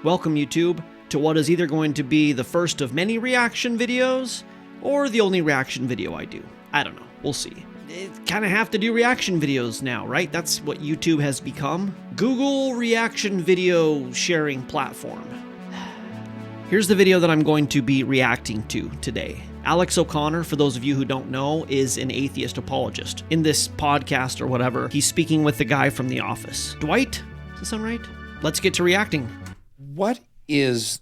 Welcome, YouTube, to what is either going to be the first of many reaction videos, or the only reaction video I do. I don't know. We'll see. Kind of have to do reaction videos now, right? That's what YouTube has become. Google reaction video sharing platform. Here's the video that I'm going to be reacting to today. Alex O'Connor, for those of you who don't know, is an atheist apologist. In this podcast or whatever, he's speaking with the guy from The Office. Dwight? Does that sound right? Let's get to reacting. What is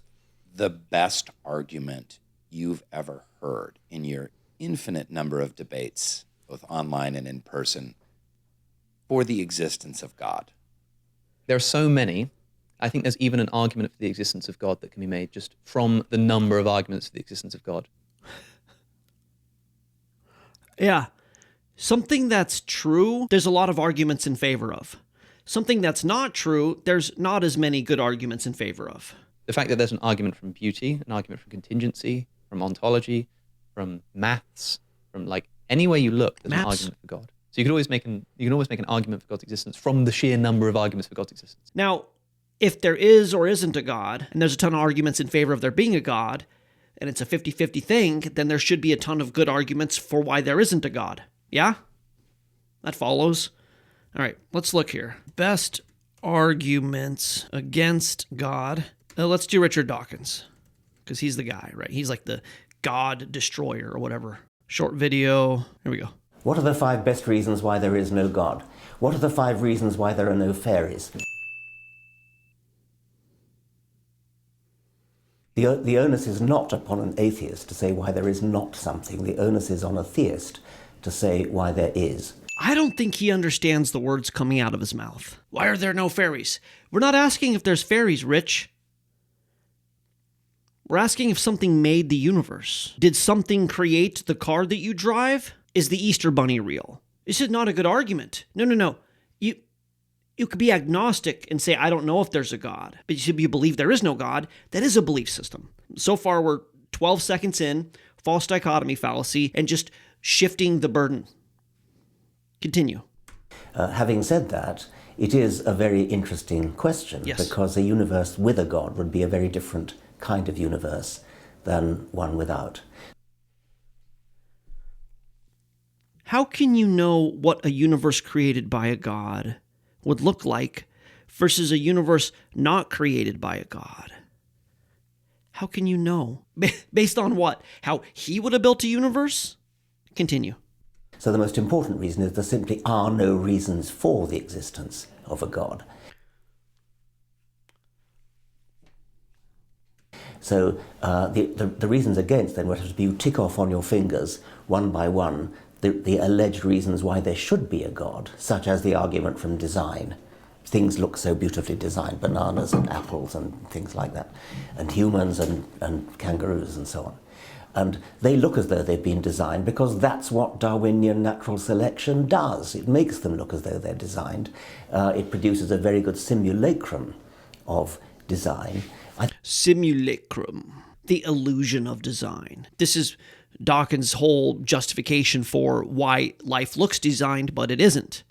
the best argument you've ever heard in your infinite number of debates, both online and in person, for the existence of God? There are so many. I think there's even an argument for the existence of God that can be made just from the number of arguments for the existence of God. Yeah. Something that's true, there's a lot of arguments in favor of. Something that's not true, there's not as many good arguments in favor of. The fact that there's an argument from beauty, an argument from contingency, from ontology, from maths, from like any way you look, there's an argument for God. So you can always make an argument for God's existence from the sheer number of arguments for God's existence. Now, if there is or isn't a God, and there's a ton of arguments in favor of there being a God, and it's a 50-50 thing, then there should be a ton of good arguments for why there isn't a God. Yeah? That follows. All right, let's look here. Best arguments against God. Let's do Richard Dawkins, because he's the guy, right? He's like the God destroyer or whatever. Short video. Here we go. What are the 5 best reasons why there is no God? What are the 5 reasons why there are no fairies? The onus is not upon an atheist to say why there is not something. The onus is on a theist to say why there is. I don't think he understands the words coming out of his mouth. Why are there no fairies? We're not asking if there's fairies, Rich. We're asking if something made the universe. Did something create the car that you drive? Is the Easter Bunny real? This is not a good argument. No. You could be agnostic and say, I don't know if there's a God. But you believe there is no God. That is a belief system. So far, we're 12 seconds in, false dichotomy fallacy, and just shifting the burden. Continue. Having said that, it is a very interesting question, yes, because a universe with a God would be a very different kind of universe than one without. How can you know what a universe created by a God would look like versus a universe not created by a God? How can you know? Based on what? How he would have built a universe? Continue. So the most important reason is there simply are no reasons for the existence of a God. So the reasons against then would have to be you tick off on your fingers one by one the alleged reasons why there should be a God, such as the argument from design. Things look so beautifully designed, bananas and apples and things like that, and humans and kangaroos and so on. And they look as though they've been designed because that's what Darwinian natural selection does. It makes them look as though they're designed. It produces a very good simulacrum of design. Simulacrum, the illusion of design. This is Dawkins' whole justification for why life looks designed, but it isn't.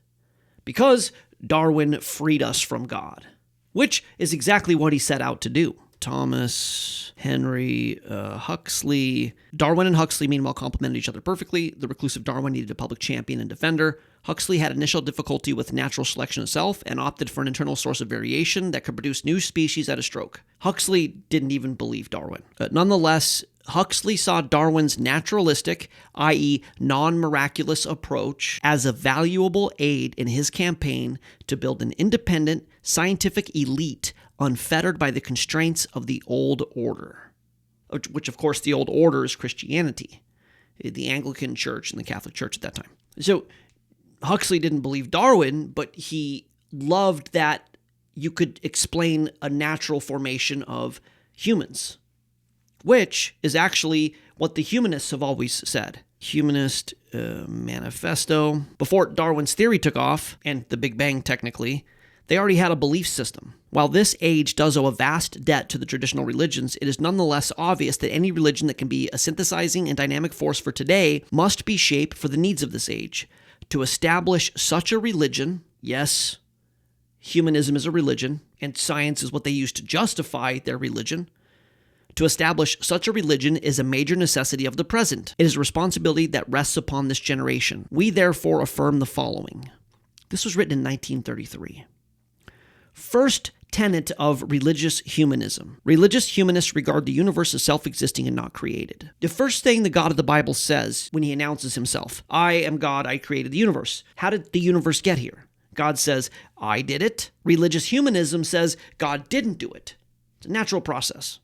Because Darwin freed us from God, which is exactly what he set out to do. Thomas Henry Huxley. Darwin and Huxley, meanwhile, complemented each other perfectly. The reclusive Darwin needed a public champion and defender. Huxley had initial difficulty with natural selection itself and opted for an internal source of variation that could produce new species at a stroke. Huxley didn't even believe Darwin. Nonetheless, Huxley saw Darwin's naturalistic, i.e. non-miraculous approach as a valuable aid in his campaign to build an independent, scientific elite unfettered by the constraints of the old order, which of course the old order is Christianity, the Anglican Church and the Catholic Church at that time. So Huxley didn't believe Darwin, but he loved that you could explain a natural formation of humans, which is actually what the humanists have always said. Humanist Manifesto. Before Darwin's theory took off, and the Big Bang technically, they already had a belief system. While this age does owe a vast debt to the traditional religions, it is nonetheless obvious that any religion that can be a synthesizing and dynamic force for today must be shaped for the needs of this age. To establish such a religion, yes, humanism is a religion, and science is what they use to justify their religion. To establish such a religion is a major necessity of the present. It is a responsibility that rests upon this generation. We therefore affirm the following. This was written in 1933. First tenet of religious humanism. Religious humanists regard the universe as self-existing and not created. The first thing the God of the Bible says when he announces himself, I am God, I created the universe. How did the universe get here? God says, I did it. Religious humanism says God didn't do it. It's a natural process.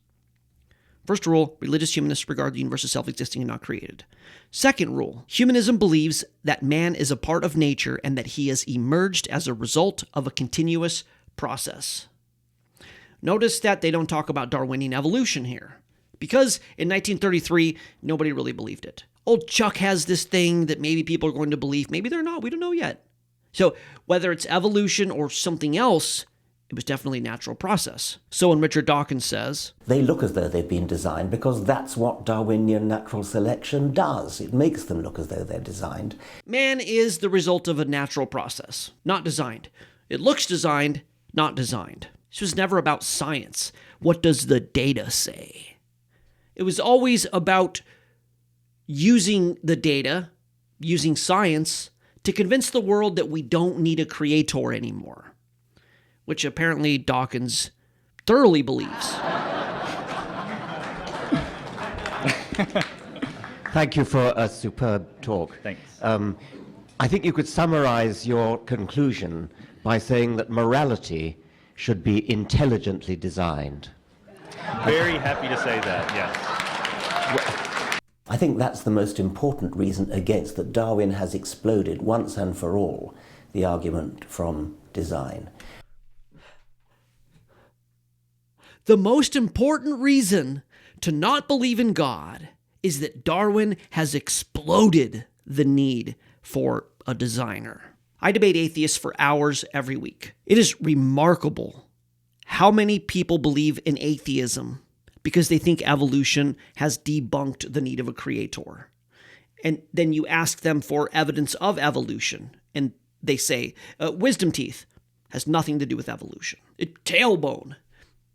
First rule, religious humanists regard the universe as self-existing and not created. Second rule, humanism believes that man is a part of nature and that he has emerged as a result of a continuous process. Notice that they don't talk about Darwinian evolution here, because in 1933, nobody really believed it. Old Chuck has this thing that maybe people are going to believe. Maybe they're not. We don't know yet. So whether it's evolution or something else, it was definitely a natural process. So when Richard Dawkins says, they look as though they've been designed because that's what Darwinian natural selection does. It makes them look as though they're designed. Man is the result of a natural process, not designed. It looks designed, not designed. This was never about science. What does the data say? It was always about using the data, using science, to convince the world that we don't need a creator anymore, which apparently Dawkins thoroughly believes. Thank you for a superb talk. Thanks. I think you could summarize your conclusion by saying that morality should be intelligently designed. Very happy to say that, yes. I think that's the most important reason against that Darwin has exploded once and for all the argument from design. The most important reason to not believe in God is that Darwin has exploded the need for a designer. I debate atheists for hours every week. It is remarkable how many people believe in atheism because they think evolution has debunked the need of a creator. And then you ask them for evidence of evolution, and they say, wisdom teeth has nothing to do with evolution. Tailbone,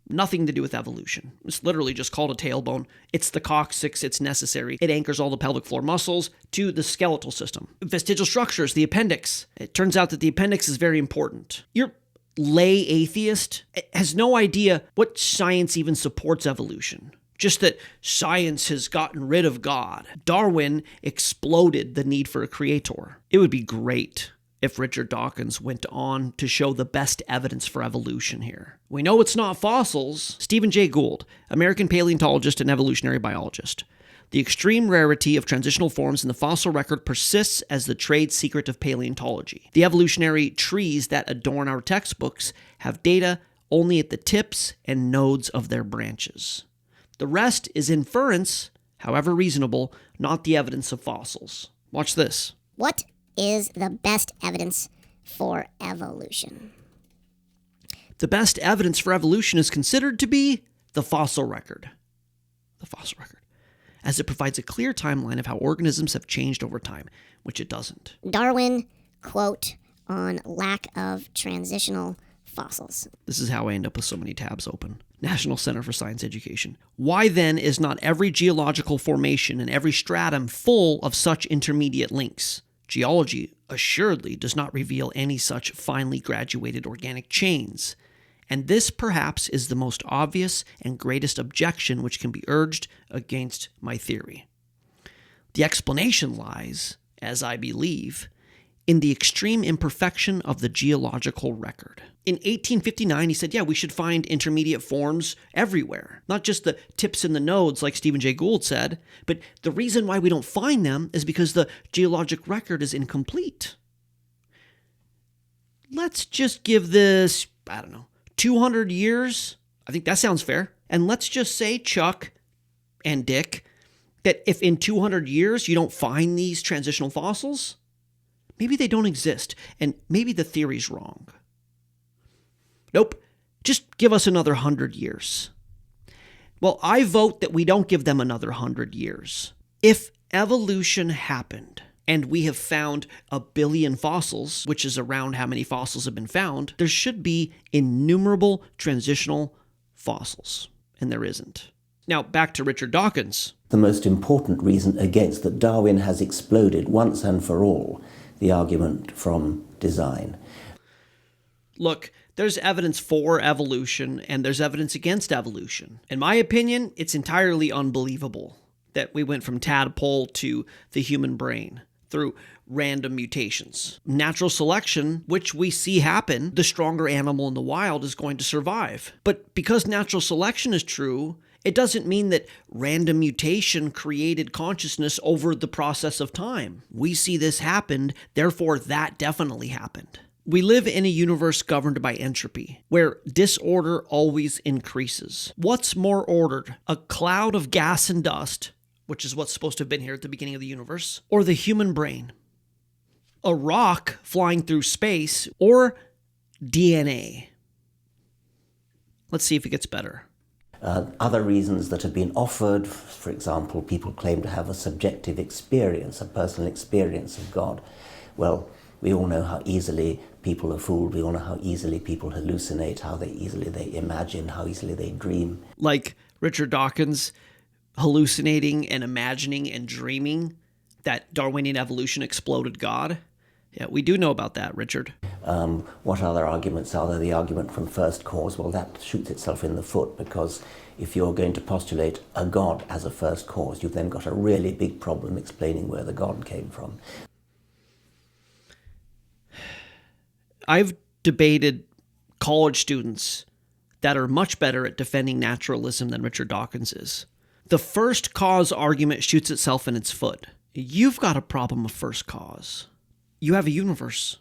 nothing to do with evolution. It's literally just called a tailbone. It's the coccyx. It's necessary. It anchors all the pelvic floor muscles to the skeletal system. Vestigial structures, the appendix. It turns out that the appendix is very important. Your lay atheist has no idea what science even supports evolution. Just that science has gotten rid of God. Darwin exploded the need for a creator. It would be great if Richard Dawkins went on to show the best evidence for evolution here. We know it's not fossils. Stephen Jay Gould, American paleontologist and evolutionary biologist. The extreme rarity of transitional forms in the fossil record persists as the trade secret of paleontology. The evolutionary trees that adorn our textbooks have data only at the tips and nodes of their branches. The rest is inference, however reasonable, not the evidence of fossils. Watch this. What is the best evidence for evolution? The best evidence for evolution is considered to be the fossil record. The fossil record. As it provides a clear timeline of how organisms have changed over time, which it doesn't. Darwin, quote, on lack of transitional fossils. This is how I end up with so many tabs open. National Center for Science Education. Why then is not every geological formation and every stratum full of such intermediate links? Geology assuredly does not reveal any such finely graduated organic chains. And this perhaps is the most obvious and greatest objection which can be urged against my theory. The explanation lies, as I believe, in the extreme imperfection of the geological record. In 1859, he said, we should find intermediate forms everywhere, not just the tips and the nodes like Stephen Jay Gould said, but the reason why we don't find them is because the geologic record is incomplete. Let's just give this, 200 years. I think that sounds fair. And let's just say, Chuck and Dick, that if in 200 years you don't find these transitional fossils, maybe they don't exist, and maybe the theory's wrong. Nope, just give us another 100 years. Well, I vote that we don't give them another 100 years. If evolution happened and we have found 1 billion fossils, which is around how many fossils have been found, there should be innumerable transitional fossils, and there isn't. Now, back to Richard Dawkins. The most important reason against that Darwin has exploded once and for all the argument from design. Look, there's evidence for evolution and there's evidence against evolution. In my opinion, it's entirely unbelievable that we went from tadpole to the human brain through random mutations. Natural selection, which we see happen, the stronger animal in the wild is going to survive. But because natural selection is true, it doesn't mean that random mutation created consciousness over the process of time. We see this happened, therefore that definitely happened. We live in a universe governed by entropy, where disorder always increases. What's more ordered? A cloud of gas and dust, which is what's supposed to have been here at the beginning of the universe, or the human brain? A rock flying through space, or DNA? Let's see if it gets better. Other reasons that have been offered, for example, people claim to have a subjective experience, a personal experience of God. Well, we all know how easily people are fooled. We all know how easily people hallucinate, how easily they imagine, how easily they dream. Like Richard Dawkins hallucinating and imagining and dreaming that Darwinian evolution exploded God. Yeah, we do know about that, Richard. What other arguments are there? The argument from first cause, well, that shoots itself in the foot, because if you're going to postulate a God as a first cause, you've then got a really big problem explaining where the God came from. I've debated college students that are much better at defending naturalism than Richard Dawkins is. The first cause argument shoots itself in its foot. You've got a problem of first cause. You have a universe.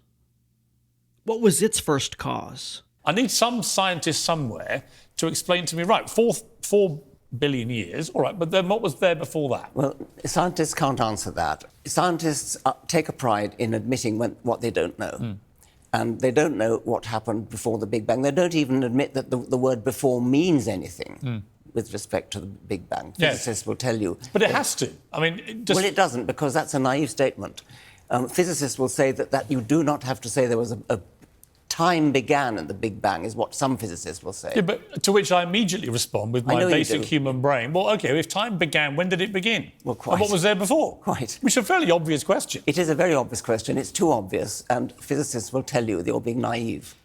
What was its first cause? I need some scientist somewhere to explain to me, right, 4 billion years, all right, but then what was there before that? Well, scientists can't answer that. Scientists take a pride in admitting what they don't know. And they don't know what happened before the Big Bang. They don't even admit that the word before means anything with respect to the Big Bang. Physicists will tell you. But it has to. I mean, Well, it doesn't, because that's a naive statement. Physicists will say that you do not have to say there was a time began at the Big Bang, is what some physicists will say. Yeah, but to which I immediately respond with my basic human brain. Well, OK, if time began, when did it begin? Well, quite. And what was there before? Quite. Which is a fairly obvious question. It is a very obvious question. It's too obvious, and physicists will tell you that you're being naive.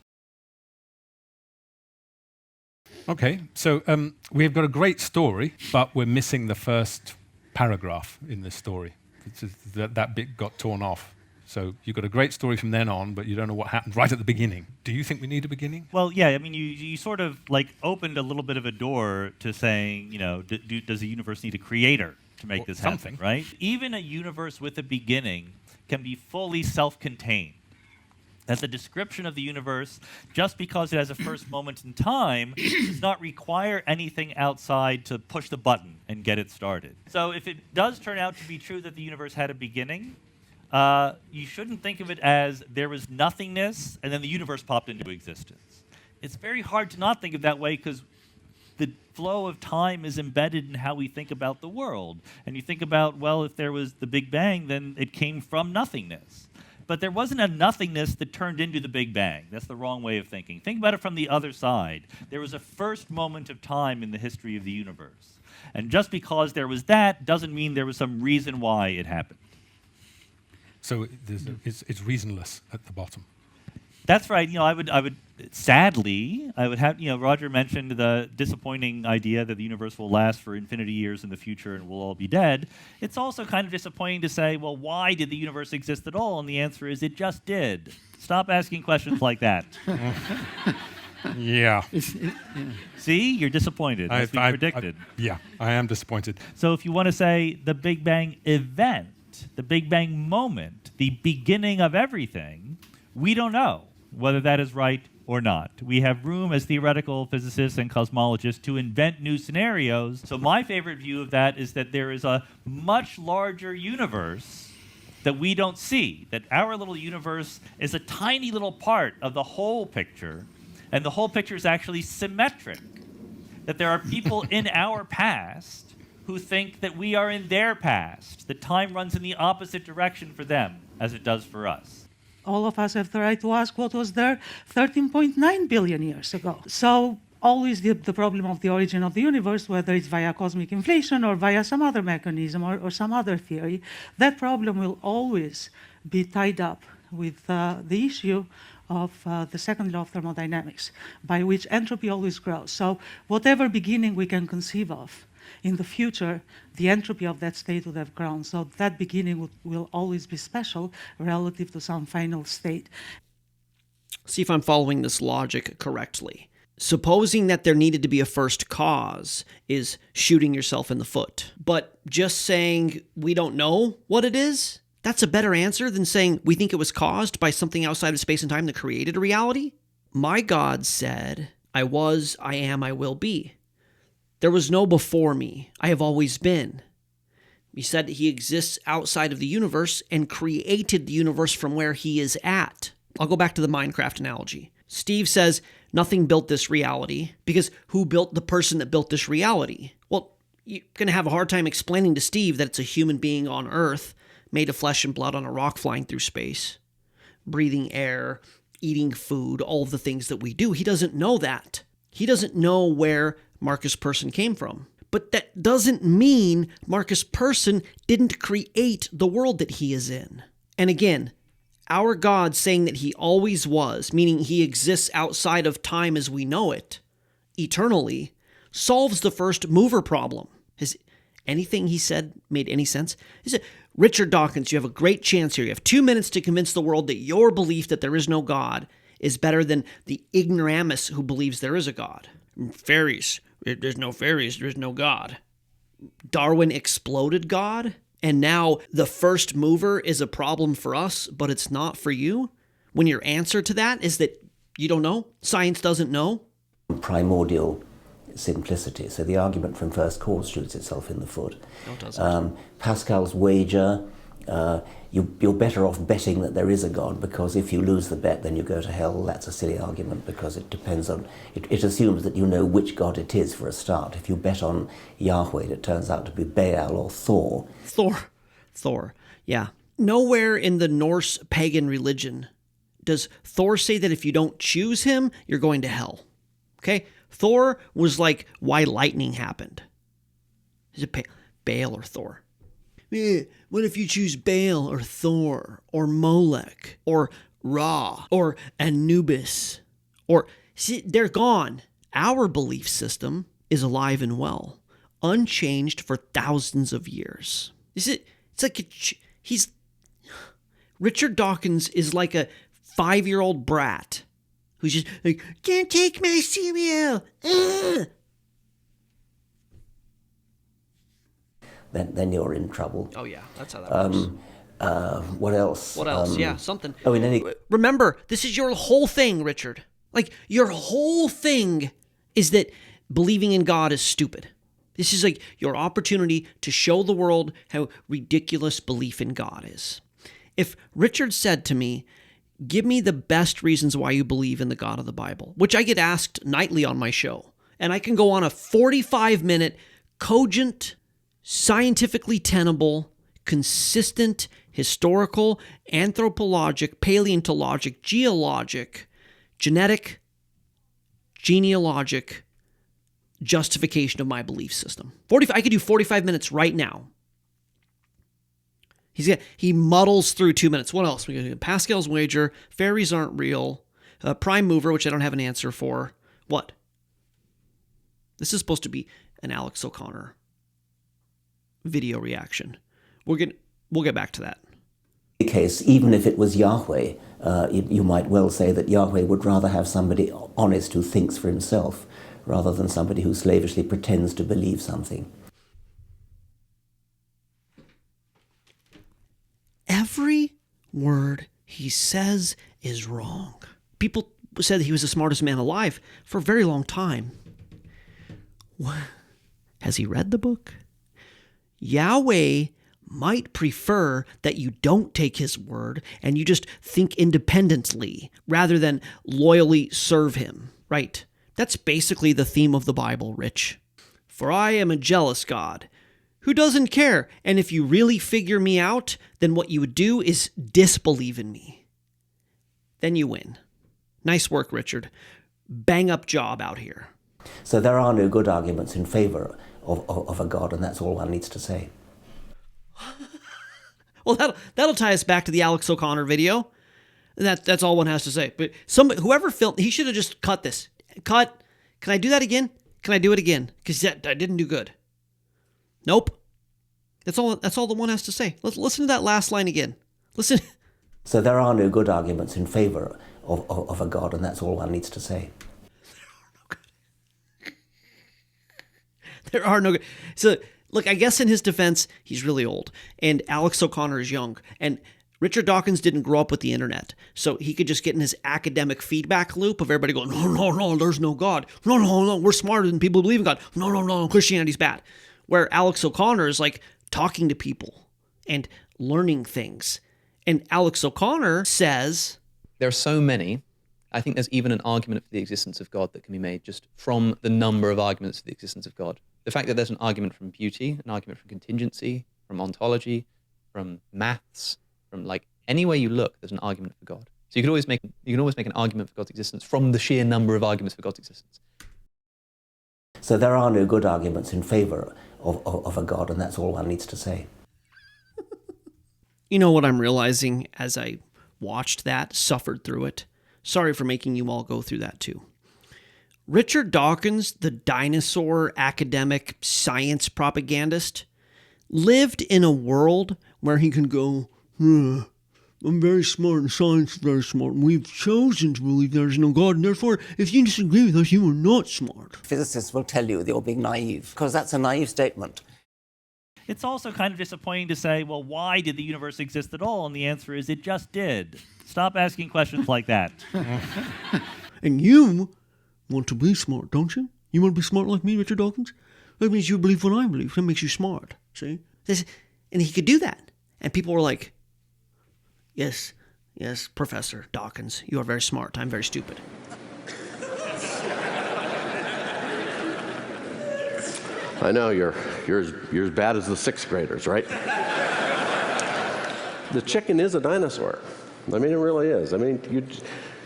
OK, so we've got a great story, but we're missing the first paragraph in this story. That bit got torn off. So you've got a great story from then on, but you don't know what happened right at the beginning. Do you think we need a beginning? Well, yeah, I mean, you sort of like opened a little bit of a door to saying, you know, does the universe need a creator to make this happen, right? Even a universe with a beginning can be fully self-contained. That the description of the universe, just because it has a first moment in time, does not require anything outside to push the button and get it started. So if it does turn out to be true that the universe had a beginning, you shouldn't think of it as there was nothingness and then the universe popped into existence. It's very hard to not think of it that way, because the flow of time is embedded in how we think about the world. And you think about, well, if there was the Big Bang, then it came from nothingness. But there wasn't a nothingness that turned into the Big Bang. That's the wrong way of thinking. Think about it from the other side. There was a first moment of time in the history of the universe. And just because there was that doesn't mean there was some reason why it happened. So it's reasonless at the bottom. That's right. You know, I would sadly, I would have, you know, Roger mentioned the disappointing idea that the universe will last for infinity years in the future and we'll all be dead. It's also kind of disappointing to say, well, why did the universe exist at all? And the answer is it just did. Stop asking questions like that. Yeah. See, you're disappointed. As we predicted. Yeah, I am disappointed. So if you want to say the Big Bang event, the Big Bang moment, the beginning of everything, we don't know whether that is right or not. We have room as theoretical physicists and cosmologists to invent new scenarios. So my favorite view of that is that there is a much larger universe that we don't see, that our little universe is a tiny little part of the whole picture, and the whole picture is actually symmetric, that there are people in our past who think that we are in their past, that time runs in the opposite direction for them as it does for us. All of us have the right to ask what was there 13.9 billion years ago. So always the problem of the origin of the universe, whether it's via cosmic inflation or via some other mechanism or some other theory, that problem will always be tied up with the issue of the second law of thermodynamics, by which entropy always grows. So whatever beginning we can conceive of, in the future, the entropy of that state would have grown. So that beginning will always be special relative to some final state. See if I'm following this logic correctly. Supposing that there needed to be a first cause is shooting yourself in the foot. But just saying we don't know what it is, that's a better answer than saying we think it was caused by something outside of space and time that created a reality. My God said, I was, I am, I will be. There was no before me. I have always been. He said he exists outside of the universe and created the universe from where he is at. I'll go back to the Minecraft analogy. Steve says nothing built this reality because who built the person that built this reality? Well, you're going to have a hard time explaining to Steve that it's a human being on Earth, made of flesh and blood on a rock flying through space, breathing air, eating food, all of the things that we do. He doesn't know that. He doesn't know where Marcus Persson came from. But that doesn't mean Marcus Persson didn't create the world that he is in. And again, our God saying that he always was, meaning he exists outside of time as we know it, eternally, solves the first mover problem. Has anything he said made any sense? He said, Richard Dawkins, you have a great chance here. You have 2 minutes to convince the world that your belief that there is no God is better than the ignoramus who believes there is a God. Fairies. There's no fairies. There's no God. Darwin exploded God, and now the first mover is a problem for us, but it's not for you? When your answer to that is that you don't know? Science doesn't know? Primordial simplicity. So the argument from first cause shoots itself in the foot. No, it doesn't. Pascal's wager, you're better off betting that there is a God, because if you lose the bet, then you go to hell. That's a silly argument, because it depends on, it assumes that you know which God it is for a start. If you bet on Yahweh, it turns out to be Baal or Thor. Thor, yeah. Nowhere in the Norse pagan religion does Thor say that if you don't choose him, you're going to hell. Okay? Thor was like why lightning happened. Is it Baal or Thor? Yeah, what if you choose Baal or Thor or Molech or Ra or Anubis? Or, see, they're gone. Our belief system is alive and well, unchanged for thousands of years. It's like Richard Dawkins is like a 5-year-old brat who's just like, can't take my cereal. Then you're in trouble. Oh yeah, that's how that works. What else? What else? Yeah, something. Remember, this is your whole thing, Richard. Like, your whole thing is that believing in God is stupid. This is like your opportunity to show the world how ridiculous belief in God is. If Richard said to me, give me the best reasons why you believe in the God of the Bible, which I get asked nightly on my show, and I can go on a 45-minute cogent, scientifically tenable, consistent, historical, anthropologic, paleontologic, geologic, genetic, genealogic justification of my belief system. I could do 45 minutes right now. He muddles through 2 minutes. What else? We got Pascal's wager, fairies aren't real, prime mover, which I don't have an answer for. What? This is supposed to be an Alex O'Connor video reaction. We'll get back to that. In case, even if it was Yahweh, you might well say that Yahweh would rather have somebody honest who thinks for himself rather than somebody who slavishly pretends to believe something. Every word he says is wrong. People said he was the smartest man alive for a very long time. Has he read the book? Yahweh might prefer that you don't take his word and you just think independently rather than loyally serve him, right? That's basically the theme of the Bible, Rich. For I am a jealous God Who doesn't care? And if you really figure me out, then what you would do is disbelieve in me. Then you win. Nice work, Richard. Bang up job out here. So there are no good arguments in favor of a God, and that's all one needs to say. Well, that'll tie us back to the Alex O'Connor video. That's all one has to say. But whoever filmed, he should have just cut this. Cut. Can I do that again? Can I do it again? Because I didn't do good. Nope. That's all the one has to say. Let's listen to that last line again. Listen. So there are no good arguments in favor of a God, and that's all one needs to say. There are no good. So, look, I guess in his defense, he's really old, and Alex O'Connor is young, and Richard Dawkins didn't grow up with the internet, so he could just get in his academic feedback loop of everybody going, no, there's no God. No, we're smarter than people who believe in God. No, Christianity's bad. Where Alex O'Connor is like talking to people and learning things. And Alex O'Connor says, there are so many. I think there's even an argument for the existence of God that can be made just from the number of arguments for the existence of God. The fact that there's an argument from beauty, an argument from contingency, from ontology, from maths, from like anywhere you look, there's an argument for God. So you can always make an argument for God's existence from the sheer number of arguments for God's existence. So there are no good arguments in favor of a God, and that's all one needs to say. You know what I'm realizing as I watched that, suffered through it? Sorry for making you all go through that too. Richard Dawkins, the dinosaur academic science propagandist, lived in a world where he can go, I'm very smart and science is very smart, and we've chosen to believe there's no God, and therefore, if you disagree with us, you are not smart. Physicists will tell you that you're being naive, because that's a naive statement. It's also kind of disappointing to say, well, why did the universe exist at all? And the answer is it just did. Stop asking questions like that. And you want to be smart, don't you? You want to be smart like me, Richard Dawkins? That means you believe what I believe. That makes you smart, see? And he could do that. And people were like, yes, Professor Dawkins, you are very smart. I'm very stupid. I know you're as bad as the sixth graders, right? The chicken is a dinosaur. I mean, it really is. I mean,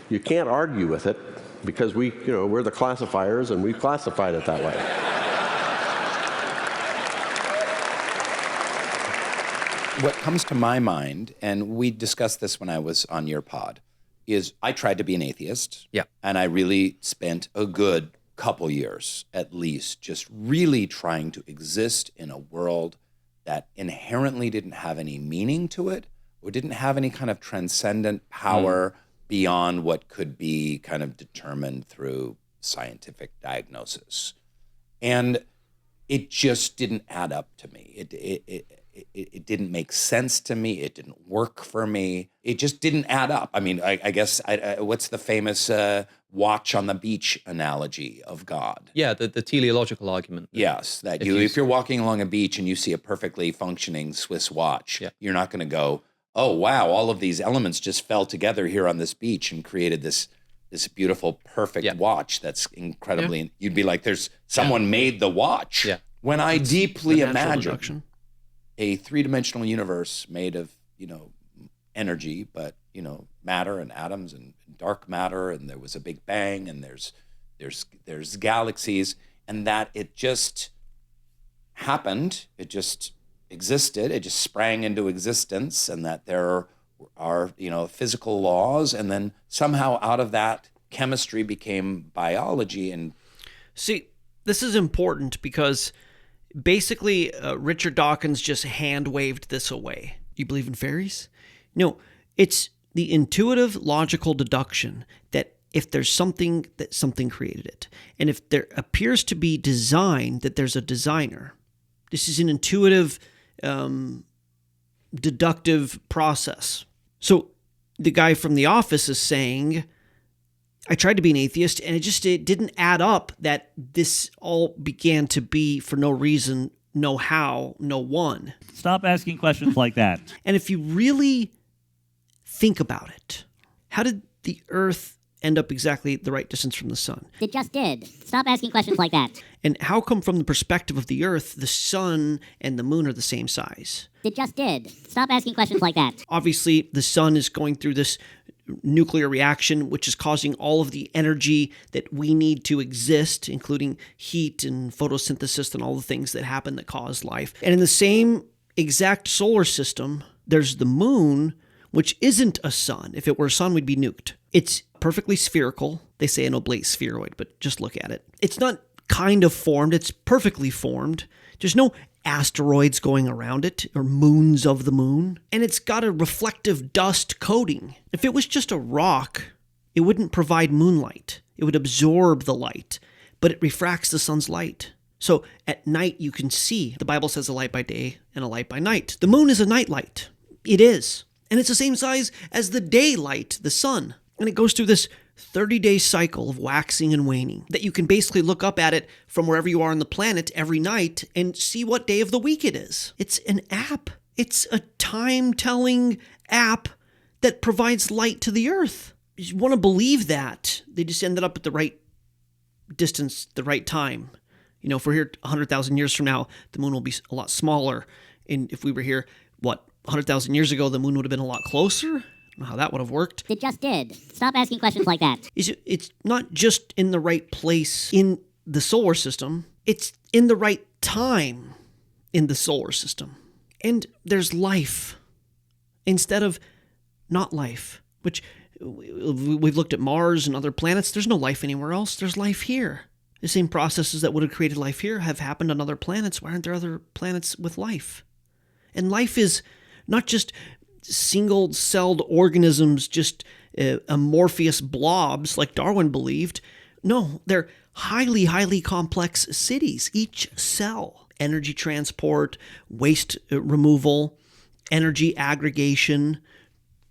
you can't argue with it because we're the classifiers and we've classified it that way. What comes to my mind, and we discussed this when I was on your pod, is I tried to be an atheist. Yeah. And I really spent a good couple years, at least, just really trying to exist in a world that inherently didn't have any meaning to it or didn't have any kind of transcendent power beyond what could be kind of determined through scientific diagnosis. And it just didn't add up to me. It didn't make sense to me. It didn't work for me. It just didn't add up. I mean, I guess, what's the famous watch on the beach analogy of God? Yeah, the teleological argument. Yes, that if you're walking along a beach and you see a perfectly functioning Swiss watch, you're not going to go, oh, wow, all of these elements just fell together here on this beach and created this beautiful, perfect watch that's incredibly... You'd be like, someone made the watch. Yeah. When I deeply imagine a three-dimensional universe made of, energy, but, matter and atoms and dark matter, and there was a big bang, and there's galaxies, and that it just happened, it just existed, it just sprang into existence, and that there are, physical laws, and then somehow out of that, chemistry became biology. And see, this is important because basically, Richard Dawkins just hand-waved this away. You believe in fairies? No, it's the intuitive logical deduction that if there's something, that something created it. And if there appears to be design, that there's a designer. This is an intuitive, deductive process. So the guy from The Office is saying, I tried to be an atheist, and it didn't add up that this all began to be for no reason, no how, no one. Stop asking questions like that. And if you really think about it, how did the Earth end up exactly the right distance from the sun? It just did. Stop asking questions like that. And how come from the perspective of the Earth, the sun and the moon are the same size? It just did. Stop asking questions like that. Obviously, the sun is going through this nuclear reaction, which is causing all of the energy that we need to exist, including heat and photosynthesis and all the things that happen that cause life. And in the same exact solar system, there's the moon, which isn't a sun. If it were a sun, we'd be nuked. It's perfectly spherical. They say an oblate spheroid, but just look at it. It's not kind of formed. It's perfectly formed. There's no asteroids going around it or moons of the moon. And it's got a reflective dust coating. If it was just a rock, it wouldn't provide moonlight. It would absorb the light, but it refracts the sun's light. So at night you can see. The Bible says a light by day and a light by night. The moon is a night light. It is. And it's the same size as the daylight, the sun. And it goes through this 30-day cycle of waxing and waning that you can basically look up at it from wherever you are on the planet every night and see what day of the week it is. It's an app. It's a time-telling app that provides light to the Earth. You want to believe that. They just ended up at the right distance, the right time. You know, if we're here 100,000 years from now, the moon will be a lot smaller. And if we were here, 100,000 years ago, the moon would have been a lot closer? I don't know how that would have worked. It just did. Stop asking questions like that. It's not just in the right place in the solar system. It's in the right time in the solar system. And there's life instead of not life, which we've looked at Mars and other planets. There's no life anywhere else. There's life here. The same processes that would have created life here have happened on other planets. Why aren't there other planets with life? And life is not just single-celled organisms, just amorphous blobs like Darwin believed. No, they're highly, highly complex cities. Each cell, energy transport, waste removal, energy aggregation,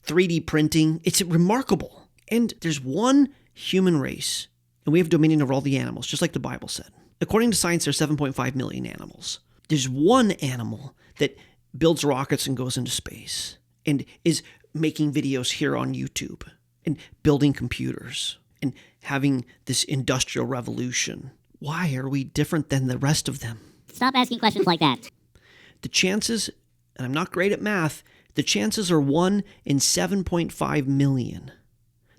3D printing. It's remarkable. And there's one human race, and we have dominion over all the animals, just like the Bible said. According to science, there's 7.5 million animals. There's one animal that builds rockets and goes into space and is making videos here on YouTube and building computers and having this industrial revolution. Why are we different than the rest of them? Stop asking questions like that. The chances, and I'm not great at math, the chances are 1 in 7.5 million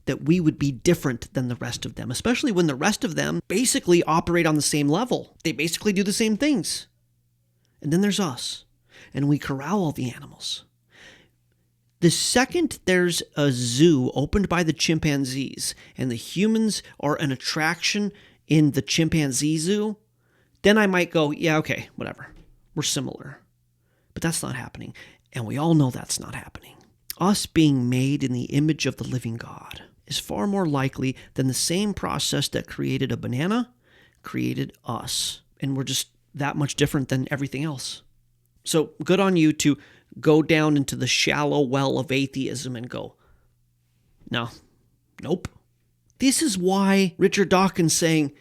that we would be different than the rest of them, especially when the rest of them basically operate on the same level. They basically do the same things. And then there's us, and we corral all the animals. The second there's a zoo opened by the chimpanzees and the humans are an attraction in the chimpanzee zoo, then I might go, yeah, okay, whatever. We're similar. But that's not happening. And we all know that's not happening. Us being made in the image of the living God is far more likely than the same process that created a banana created us. And we're just that much different than everything else. So good on you to go down into the shallow well of atheism and go, no, nope. This is why Richard Dawkins saying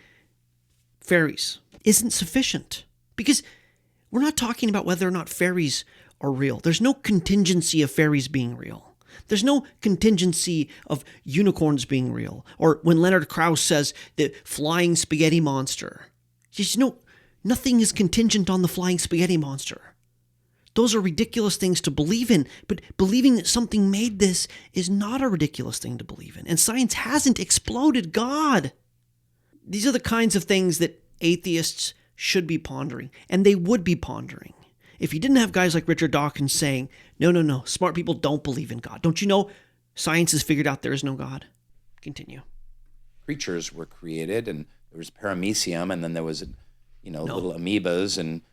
fairies isn't sufficient. Because we're not talking about whether or not fairies are real. There's no contingency of fairies being real. There's no contingency of unicorns being real. Or when Leonard Krauss says the flying spaghetti monster. Nothing is contingent on the flying spaghetti monster. Those are ridiculous things to believe in, but believing that something made this is not a ridiculous thing to believe in. And science hasn't exploded God. These are the kinds of things that atheists should be pondering, and they would be pondering. If you didn't have guys like Richard Dawkins saying, no, smart people don't believe in God. Don't you know science has figured out there is no God? Continue. Creatures were created, and there was paramecium, and then there was, little amoebas and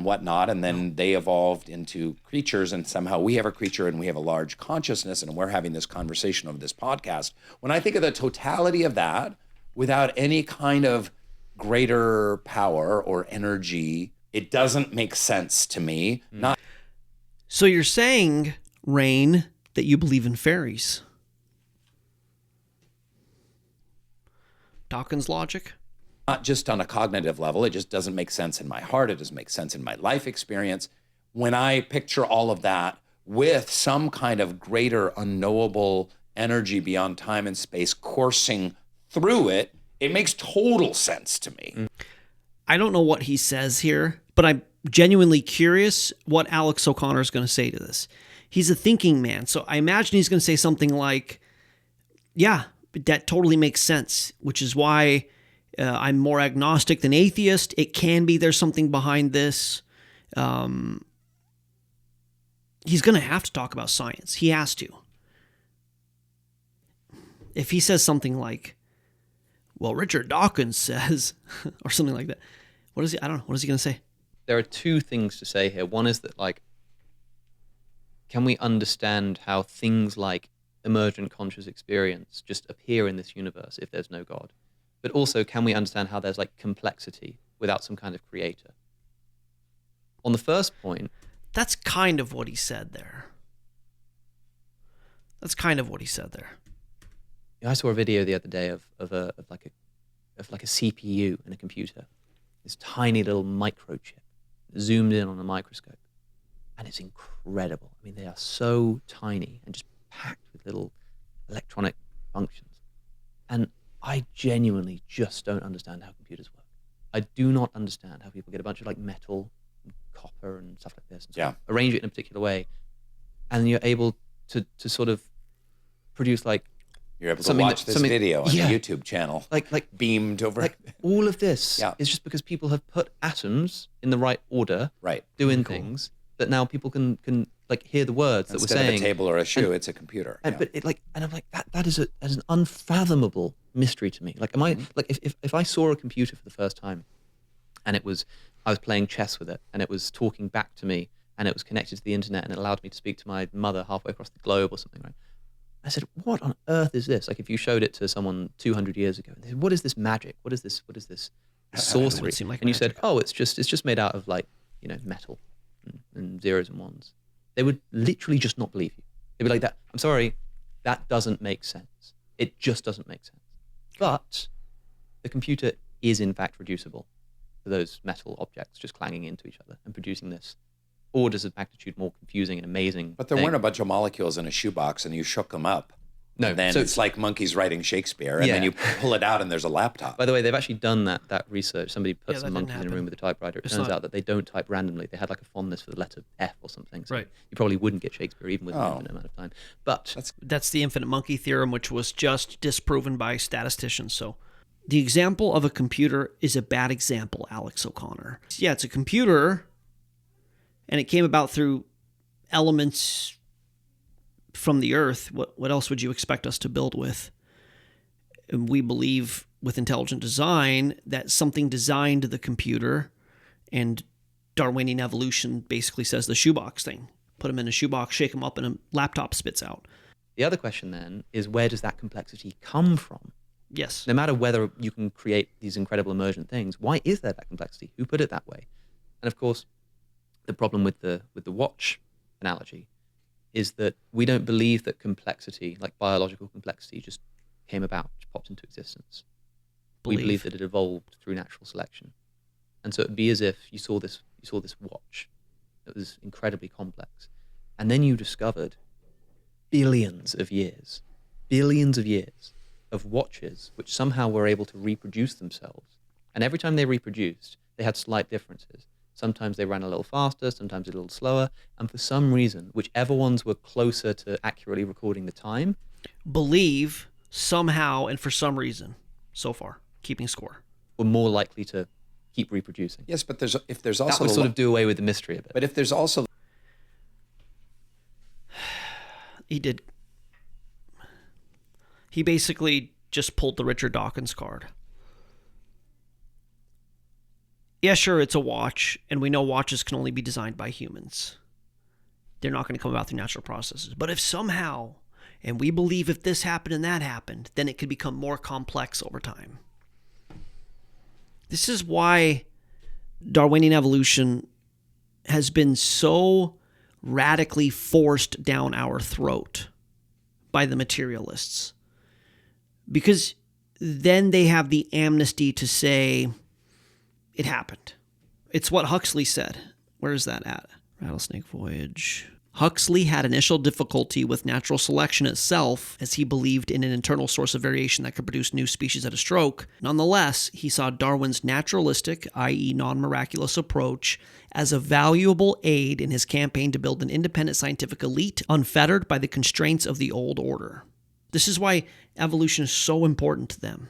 whatnot, and then they evolved into creatures, and somehow we have a creature and we have a large consciousness, and we're having this conversation over this podcast. When I think of the totality of that, without any kind of greater power or energy, it doesn't make sense to me. So you're saying, Rain, that you believe in fairies? Dawkins logic? Not just on a cognitive level. It just doesn't make sense in my heart. It doesn't make sense in my life experience. When I picture all of that with some kind of greater unknowable energy beyond time and space coursing through it, it makes total sense to me. I don't know what he says here, but I'm genuinely curious what Alex O'Connor is going to say to this. He's a thinking man, so I imagine he's going to say something like, yeah, that totally makes sense, which is why I'm more agnostic than atheist. It can be there's something behind this. He's going to have to talk about science. He has to. If he says something like, well, Richard Dawkins says, or something like that, what is he? I don't know. What is he going to say? There are two things to say here. One is that, like, can we understand how things like emergent conscious experience just appear in this universe if there's no God? But also, can we understand how there's like complexity without some kind of creator? On the first point, that's kind of what he said there. That's kind of what he said there. I saw a video the other day of like a CPU in a computer, this tiny little microchip zoomed in on a microscope, and it's incredible. I mean, they are so tiny and just packed with little electronic functions. And I genuinely just don't understand how computers work. I do not understand how people get a bunch of like metal and copper and stuff like this and sort of arrange it in a particular way, and you're able to sort of produce like you're able to watch this video on the YouTube channel, like beamed over. Like all of this is just because people have put atoms in the right order, doing things that now people can like hear the words that we're saying. Instead of a table or a shoe, it's a computer. But it like, and I'm like, that is an unfathomable mystery to me. Like, am I like if I saw a computer for the first time, and I was playing chess with it, and it was talking back to me, and it was connected to the internet, and it allowed me to speak to my mother halfway across the globe or something, right? I said, what on earth is this? Like, if you showed it to someone 200 years ago, and they said, what is this magic? What is this sorcery? Like and you said, oh, it's just made out of like, metal and zeros and ones. They would literally just not believe you. They'd be like, that. I'm sorry, that doesn't make sense. It just doesn't make sense. But the computer is in fact reducible to those metal objects just clanging into each other and producing this orders of magnitude more confusing and amazing. But there weren't a bunch of molecules in a shoebox and you shook them up. No. And then it's like monkeys writing Shakespeare, and then you pull it out and there's a laptop. By the way, they've actually done that research. Somebody put some monkeys in a room with a typewriter. It turns out that they don't type randomly. They had like a fondness for the letter F or something. So you probably wouldn't get Shakespeare even with an infinite amount of time. But that's the infinite monkey theorem, which was just disproven by statisticians. So the example of a computer is a bad example, Alex O'Connor. Yeah, it's a computer, and it came about through elements from the earth. What else would you expect us to build with? And we believe with intelligent design that something designed the computer, and Darwinian evolution basically says the shoebox thing. Put them in a shoebox, shake them up, and a laptop spits out. The other question then is, where does that complexity come from? Yes. No matter whether you can create these incredible emergent things, why is there that complexity? Who put it that way? And of course, the problem with the watch analogy is that we don't believe that complexity, like biological complexity, just came about, just popped into existence. We believe that it evolved through natural selection. And so it'd be as if you saw this watch that was incredibly complex, and then you discovered billions of years of watches which somehow were able to reproduce themselves. And every time they reproduced, they had slight differences. Sometimes they ran a little faster, sometimes a little slower, and for some reason, whichever ones were closer to accurately recording the time, believe somehow and for some reason, so far, keeping score, were more likely to keep reproducing. Yes, but if there's also that would sort of do away with the mystery a bit. But if there's also he basically just pulled the Richard Dawkins card. Yeah, sure, it's a watch, and we know watches can only be designed by humans. They're not going to come about through natural processes. But if somehow, and we believe if this happened and that happened, then it could become more complex over time. This is why Darwinian evolution has been so radically forced down our throat by the materialists. Because then they have the amnesty to say, it happened. It's what Huxley said. Where is that at? Rattlesnake Voyage. Huxley had initial difficulty with natural selection itself, as he believed in an internal source of variation that could produce new species at a stroke. Nonetheless, he saw Darwin's naturalistic, i.e. non-miraculous approach as a valuable aid in his campaign to build an independent scientific elite unfettered by the constraints of the old order. This is why evolution is so important to them.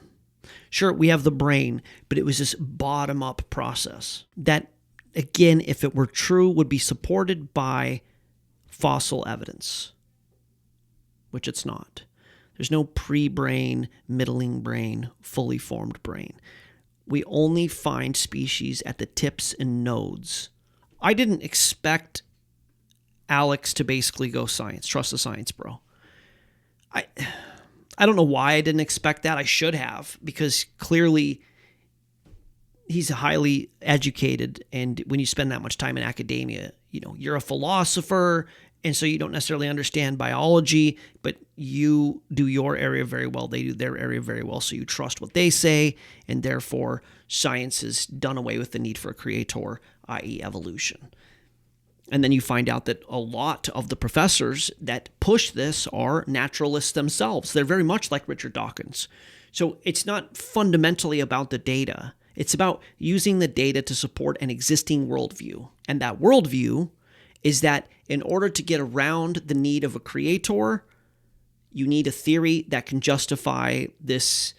Sure, we have the brain, but it was this bottom-up process that, again, if it were true, would be supported by fossil evidence, which it's not. There's no pre-brain, middling brain, fully formed brain. We only find species at the tips and nodes. I didn't expect Alex to basically go science. Trust the science, bro. I don't know why I didn't expect that. I should have, because clearly he's highly educated, and when you spend that much time in academia, you're a philosopher, and so you don't necessarily understand biology, but you do your area very well, they do their area very well, so you trust what they say, and therefore science has done away with the need for a creator, i.e. evolution. And then you find out that a lot of the professors that push this are naturalists themselves. They're very much like Richard Dawkins. So it's not fundamentally about the data. It's about using the data to support an existing worldview. And that worldview is that in order to get around the need of a creator, you need a theory that can justify this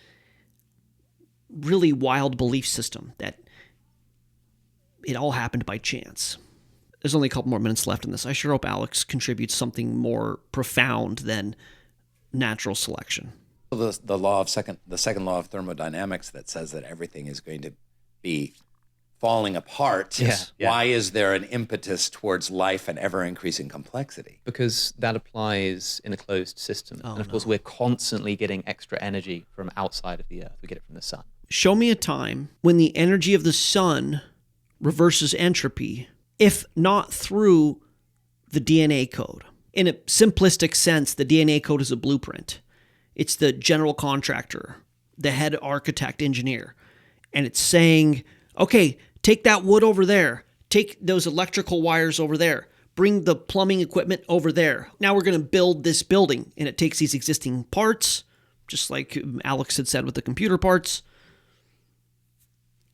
really wild belief system that it all happened by chance. There's only a couple more minutes left in this. I sure hope Alex contributes something more profound than natural selection. The second law of thermodynamics that says that everything is going to be falling apart. Yeah. Why is there an impetus towards life and ever-increasing complexity? Because that applies in a closed system. And of course, we're constantly getting extra energy from outside of the Earth. We get it from the sun. Show me a time when the energy of the sun reverses entropy, if not through the DNA code. In a simplistic sense, the DNA code is a blueprint. It's the general contractor, the head architect engineer. And it's saying, okay, take that wood over there. Take those electrical wires over there. Bring the plumbing equipment over there. Now we're going to build this building. And it takes these existing parts, just like Alex had said with the computer parts,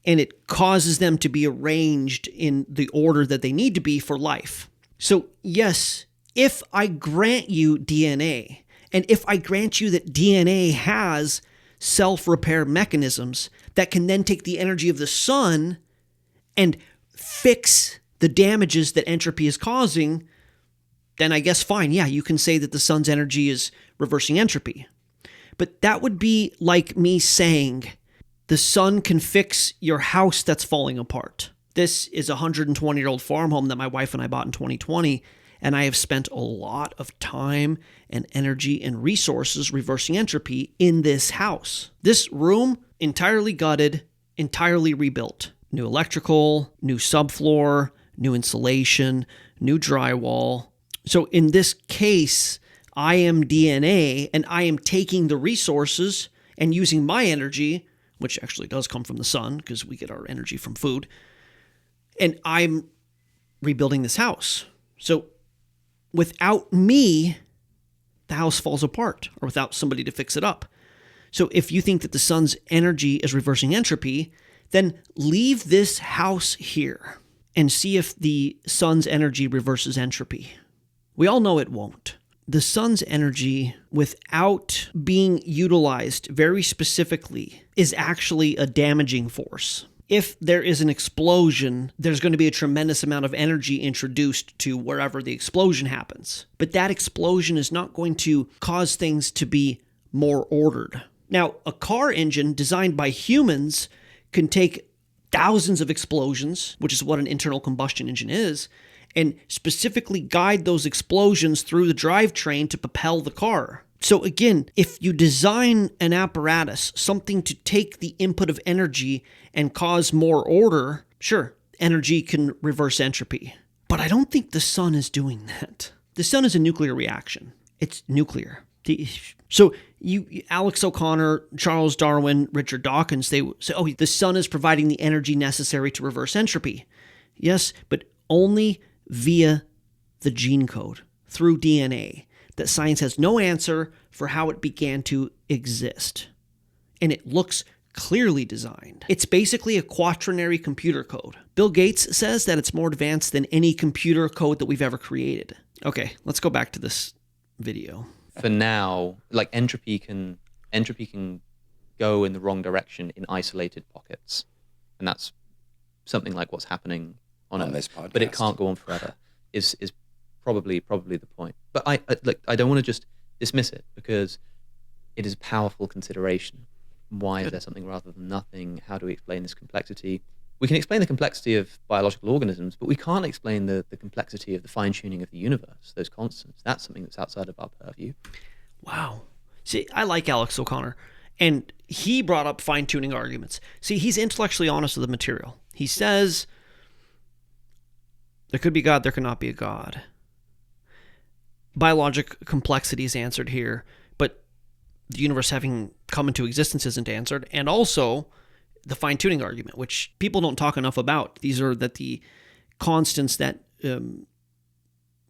and it causes them to be arranged in the order that they need to be for life. So yes, if I grant you DNA, and if I grant you that DNA has self-repair mechanisms that can then take the energy of the sun and fix the damages that entropy is causing, then I guess fine, yeah, you can say that the sun's energy is reversing entropy. But that would be like me saying the sun can fix your house that's falling apart. This is a 120-year-old farm home that my wife and I bought in 2020, and I have spent a lot of time and energy and resources reversing entropy in this house. This room, entirely gutted, entirely rebuilt. New electrical, new subfloor, new insulation, new drywall. So in this case, I am DNA, and I am taking the resources and using my energy, which actually does come from the sun because we get our energy from food, and I'm rebuilding this house. So without me, the house falls apart, or without somebody to fix it up. So if you think that the sun's energy is reversing entropy, then leave this house here and see if the sun's energy reverses entropy. We all know it won't. The sun's energy, without being utilized very specifically, is actually a damaging force. If there is an explosion, there's going to be a tremendous amount of energy introduced to wherever the explosion happens. But that explosion is not going to cause things to be more ordered. Now, a car engine designed by humans can take thousands of explosions, which is what an internal combustion engine is, and specifically guide those explosions through the drivetrain to propel the car. So again, if you design an apparatus, something to take the input of energy and cause more order, sure, energy can reverse entropy. But I don't think the sun is doing that. The sun is a nuclear reaction. It's nuclear. So Alex O'Connor, Charles Darwin, Richard Dawkins, they say, oh, the sun is providing the energy necessary to reverse entropy. Yes, but only via the gene code. through DNA, that science has no answer for how it began to exist. And it looks clearly designed. It's basically a quaternary computer code. Bill Gates says that it's more advanced than any computer code that we've ever created. Okay, let's go back to this video. For now, like entropy can go in the wrong direction in isolated pockets. And that's something like what's happening on this podcast. But it can't go on forever, is probably the point. But I don't want to just dismiss it, because it is a powerful consideration. Why is there something rather than nothing? How do we explain this complexity? We can explain the complexity of biological organisms, but we can't explain the complexity of the fine-tuning of the universe, those constants. That's something that's outside of our purview. Wow. See, I like Alex O'Connor, and he brought up fine-tuning arguments. See, he's intellectually honest with the material. He says, there could be God, there cannot be a God. Biologic complexity is answered here, but the universe having come into existence isn't answered. And also the fine-tuning argument, which people don't talk enough about. These are the constants that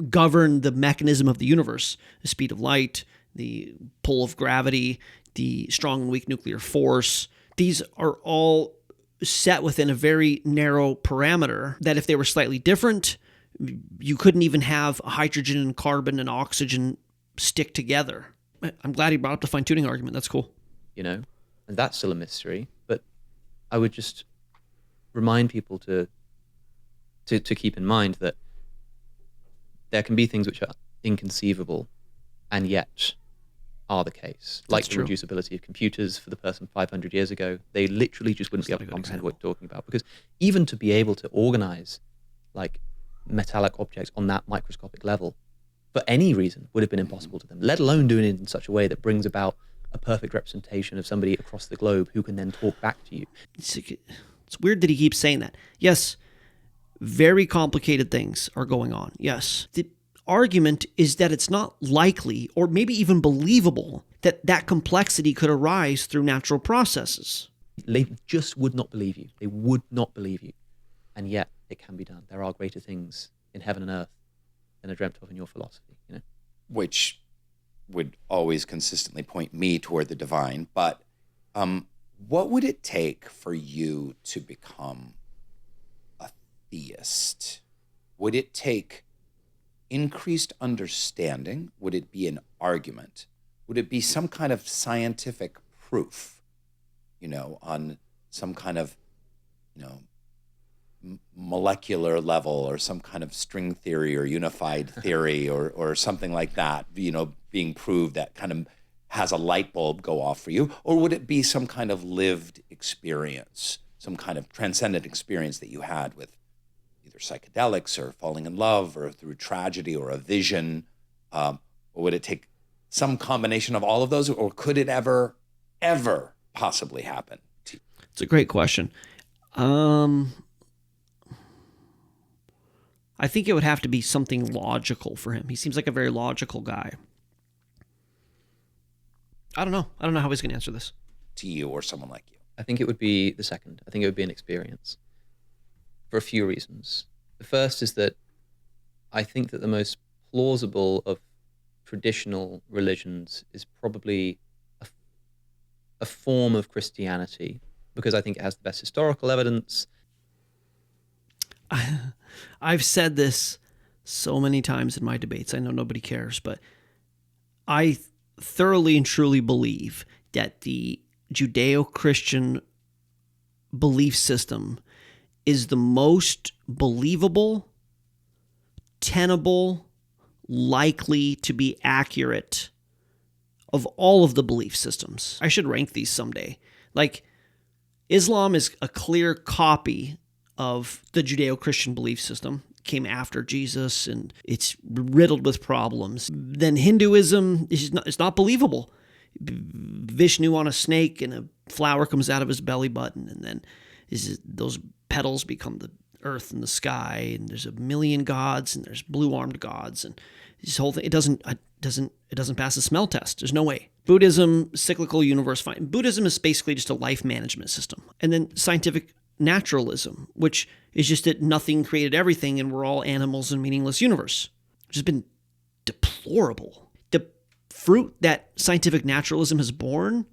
govern the mechanism of the universe: the speed of light, the pull of gravity, the strong and weak nuclear force. These are all set within a very narrow parameter that if they were slightly different, you couldn't even have hydrogen and carbon and oxygen stick together. I'm glad he brought up the fine-tuning argument. That's cool. And that's still a mystery. But I would just remind people to keep in mind that there can be things which are inconceivable and yet are the case. Like the reducibility of computers for the person 500 years ago. They literally just wouldn't be able to comprehend what you're talking about. Because even to be able to organize like metallic objects on that microscopic level for any reason would have been impossible to them, let alone doing it in such a way that brings about a perfect representation of somebody across the globe who can then talk back to you. It's weird that he keeps saying that. Yes, very complicated things are going on. Yes. The argument is that it's not likely or maybe even believable that that complexity could arise through natural processes. They just would not believe you. They would not believe you. And yet it can be done. There are greater things in heaven and earth than are dreamt of in your philosophy. Which would always consistently point me toward the divine. But what would it take for you to become a theist? Would it take increased understanding? Would it be an argument? Would it be some kind of scientific proof, on some kind of, molecular level, or some kind of string theory or unified theory or something like that, being proved that kind of has a light bulb go off for you? Or would it be some kind of lived experience, some kind of transcendent experience that you had with either psychedelics or falling in love or through tragedy or a vision? Or would it take some combination of all of those? Or could it ever possibly happen to you? It's a great question. I think it would have to be something logical for him. He seems like a very logical guy. I don't know how he's going to answer this. To you or someone like you. I think it would be the second. I think it would be an experience for a few reasons. The first is that I think that the most plausible of traditional religions is probably a form of Christianity, because I think it has the best historical evidence. I've said this so many times in my debates. I know nobody cares, but I thoroughly and truly believe that the Judeo-Christian belief system is the most believable, tenable, likely to be accurate of all of the belief systems. I should rank these someday. Like, Islam is a clear copy of the Judeo-Christian belief system. It came after Jesus, and it's riddled with problems. Then Hinduism is not believable. Vishnu on a snake, and a flower comes out of his belly button, and then those petals become the earth and the sky, and there's a million gods, and there's blue-armed gods, and this whole thing, it doesn't pass the smell test. There's no way. Buddhism, cyclical universe, fine. Buddhism is basically just a life management system. And then scientific naturalism, which is just that nothing created everything and we're all animals in a meaningless universe, which has been deplorable. The fruit that scientific naturalism has borne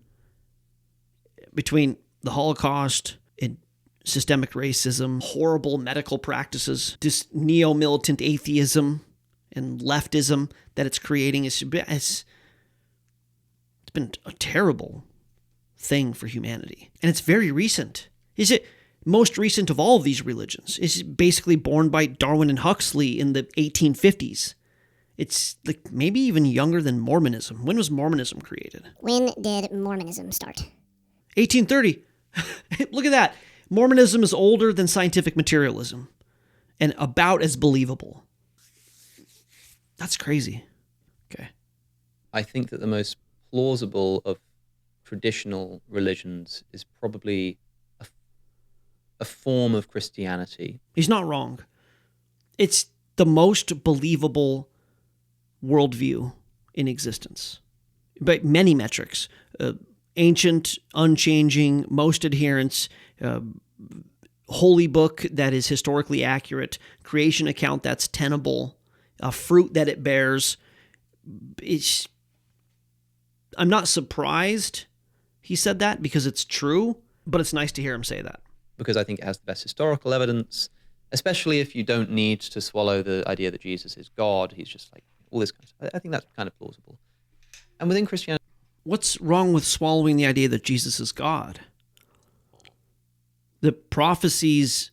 between the Holocaust and systemic racism, horrible medical practices, this neo-militant atheism and leftism that it's creating, it's been a terrible thing for humanity. And it's very recent. Is it most recent of all of these religions? It's basically born by Darwin and Huxley in the 1850s. It's like maybe even younger than Mormonism. When was Mormonism created? When did Mormonism start? 1830. Look at that. Mormonism is older than scientific materialism and about as believable. That's crazy. Okay. I think that the most plausible of traditional religions is probably a form of Christianity. He's not wrong. It's the most believable worldview in existence by many metrics. Ancient, unchanging, most adherents, holy book that is historically accurate, creation account that's tenable, a fruit that it bears. I'm not surprised he said that because it's true, but it's nice to hear him say that. Because I think it has the best historical evidence, especially if you don't need to swallow the idea that Jesus is God. He's just like all this kind of stuff. I think that's kind of plausible. And within Christianity, what's wrong with swallowing the idea that Jesus is God? The prophecies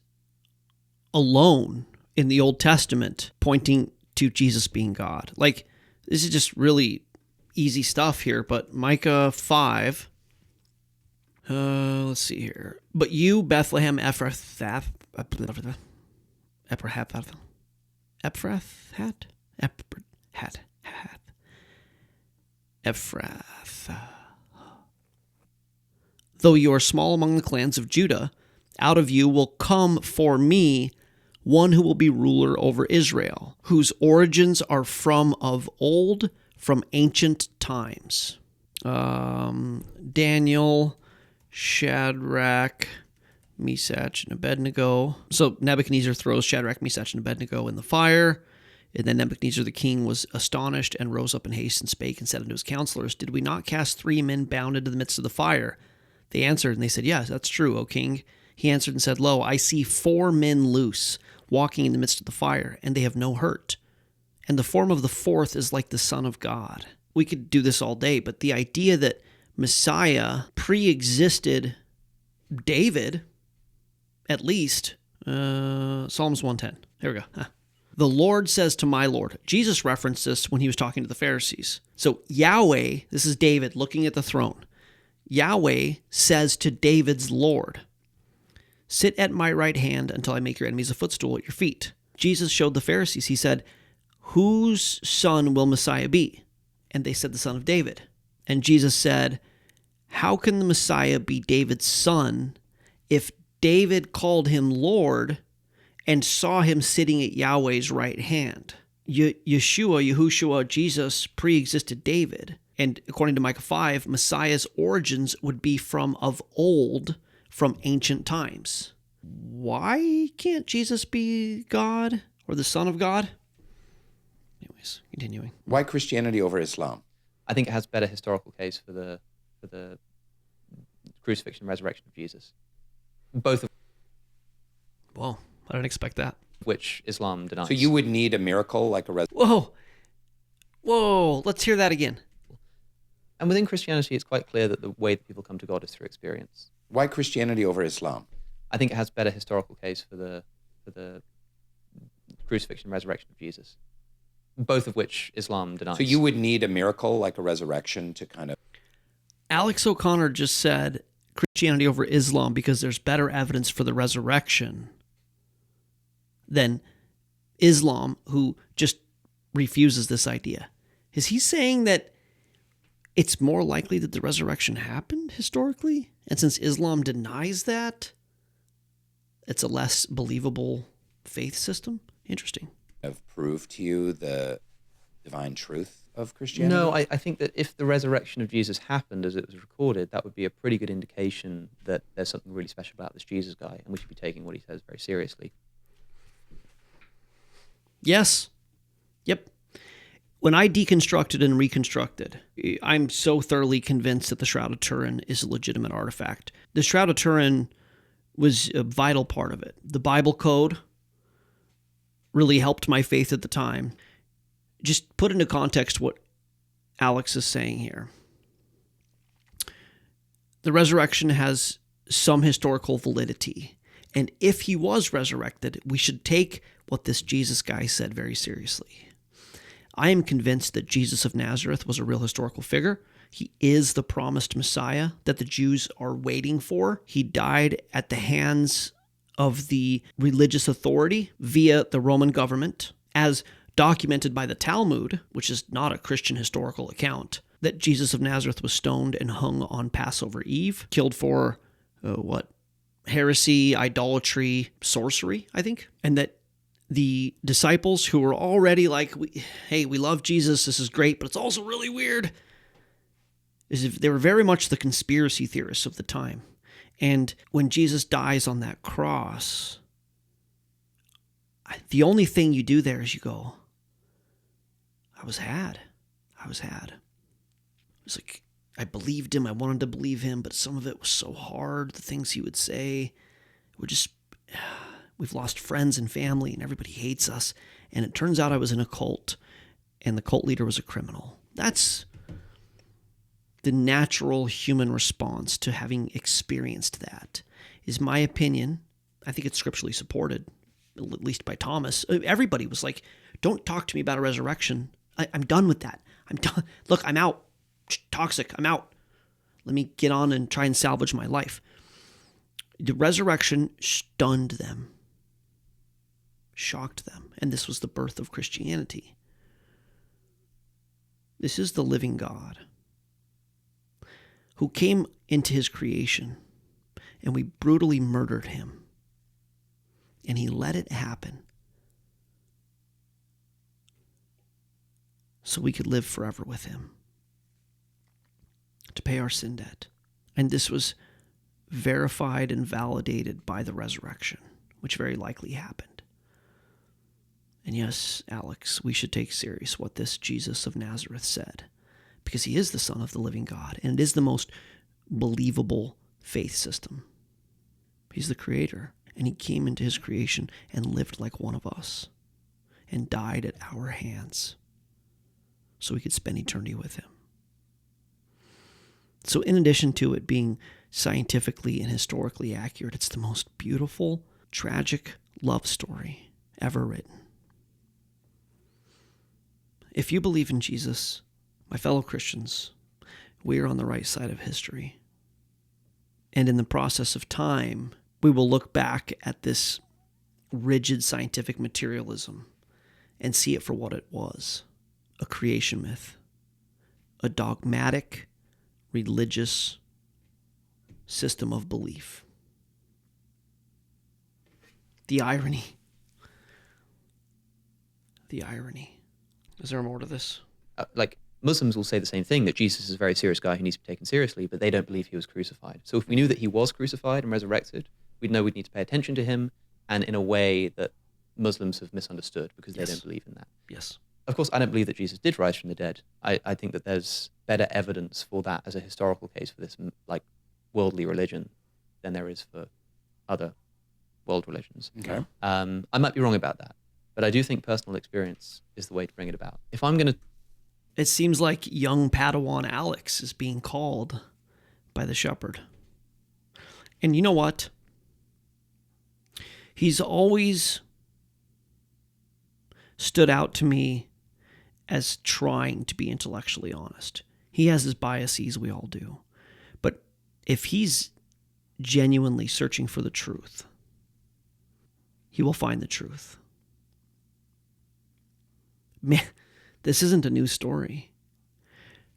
alone in the Old Testament pointing to Jesus being God. Like, this is just really easy stuff here, but Micah 5, let's see here. But you, Bethlehem Ephrathah, though you are small among the clans of Judah, out of you will come for me one who will be ruler over Israel, whose origins are from of old, from ancient times. Daniel, Shadrach, Meshach, and Abednego. So Nebuchadnezzar throws Shadrach, Meshach, and Abednego in the fire. And then Nebuchadnezzar the king was astonished and rose up in haste and spake and said unto his counselors, did we not cast 3 men bound into the midst of the fire? They answered, and they said, yes, that's true, O king. He answered and said, lo, I see 4 men loose, walking in the midst of the fire, and they have no hurt. And the form of the 4th is like the Son of God. We could do this all day, but the idea that Messiah pre-existed David, at least, Psalms 110. Here we go. The Lord says to my Lord. Jesus referenced this when he was talking to the Pharisees. So Yahweh, this is David looking at the throne. Yahweh says to David's Lord, sit at my right hand until I make your enemies a footstool at your feet. Jesus showed the Pharisees, he said, whose son will Messiah be? And they said, the son of David. And Jesus said, how can the Messiah be David's son if David called him Lord and saw him sitting at Yahweh's right hand? Yahushua, Jesus pre-existed David. And according to Micah 5, Messiah's origins would be from of old, from ancient times. Why can't Jesus be God or the Son of God? Anyways, continuing. Why Christianity over Islam? I think it has better historical case for the crucifixion and resurrection of Jesus. Both of Whoa, I didn't expect that. which Islam denies. So you would need a miracle like a resurrection? Whoa, let's hear that again. And within Christianity, it's quite clear that the way that people come to God is through experience. Why Christianity over Islam? I think it has better historical case for the crucifixion and resurrection of Jesus. Both of which Islam denies. So you would need a miracle like a resurrection to kind of... Alex O'Connor just said Christianity over Islam because there's better evidence for the resurrection than Islam, who just refuses this idea. Is he saying that it's more likely that the resurrection happened historically? And since Islam denies that, it's a less believable faith system? Interesting. Have proved to you the divine truth of Christianity? No, I think that if the resurrection of Jesus happened as it was recorded, that would be a pretty good indication that there's something really special about this Jesus guy, and we should be taking what he says very seriously. Yes. Yep. When I deconstructed and reconstructed, I'm so thoroughly convinced that the Shroud of Turin is a legitimate artifact. The Shroud of Turin was a vital part of it. The Bible code really helped my faith at the time. Just put into context what Alex is saying here. The resurrection has some historical validity. And if he was resurrected, we should take what this Jesus guy said very seriously. I am convinced that Jesus of Nazareth was a real historical figure. He is the promised Messiah that the Jews are waiting for. He died at the hands of the religious authority via the Roman government, as documented by the Talmud, which is not a Christian historical account, that Jesus of Nazareth was stoned and hung on Passover Eve, killed for, heresy, idolatry, sorcery, I think, and that the disciples who were already like, hey, we love Jesus, this is great, but it's also really weird, is if they were very much the conspiracy theorists of the time. And when Jesus dies on that cross, the only thing you do there is you go, I was had. It was like, I believed him, I wanted to believe him, but some of it was so hard. The things he would say were just, we've lost friends and family and everybody hates us. And it turns out I was in a cult and the cult leader was a criminal. That's the natural human response to having experienced that, is my opinion. I think it's scripturally supported, at least by Thomas. Everybody was like, don't talk to me about a resurrection. I'm done with that. I'm done. Look, I'm out. Toxic. I'm out. Let me get on and try and salvage my life. The resurrection stunned them, shocked them, and this was the birth of Christianity. This is the living God who came into his creation, and we brutally murdered him, and he let it happen so we could live forever with him, to pay our sin debt. And this was verified and validated by the resurrection, which very likely happened. And yes, Alex, we should take serious what this Jesus of Nazareth said, because he is the Son of the living God, and it is the most believable faith system. He's the creator, and he came into his creation and lived like one of us and died at our hands so we could spend eternity with him. So in addition to it being scientifically and historically accurate, it's the most beautiful, tragic love story ever written. If you believe in Jesus, my fellow Christians, we are on the right side of history. And in the process of time, we will look back at this rigid scientific materialism and see it for what it was: a creation myth, a dogmatic, religious system of belief. The irony. Is there more to this? Muslims will say the same thing, that Jesus is a very serious guy who needs to be taken seriously, but they don't believe he was crucified. So if we knew that he was crucified and resurrected, we'd know we'd need to pay attention to him, and in a way that Muslims have misunderstood because they don't believe in that. Yes. Of course, I don't believe that Jesus did rise from the dead. I think that there's better evidence for that as a historical case for this worldly religion than there is for other world religions. Okay. I might be wrong about that, but I do think personal experience is the way to bring it about. If I'm going to... It seems like young Padawan Alex is being called by the shepherd. And you know what? He's always stood out to me as trying to be intellectually honest. He has his biases, we all do. But if he's genuinely searching for the truth, he will find the truth. Man, this isn't a new story.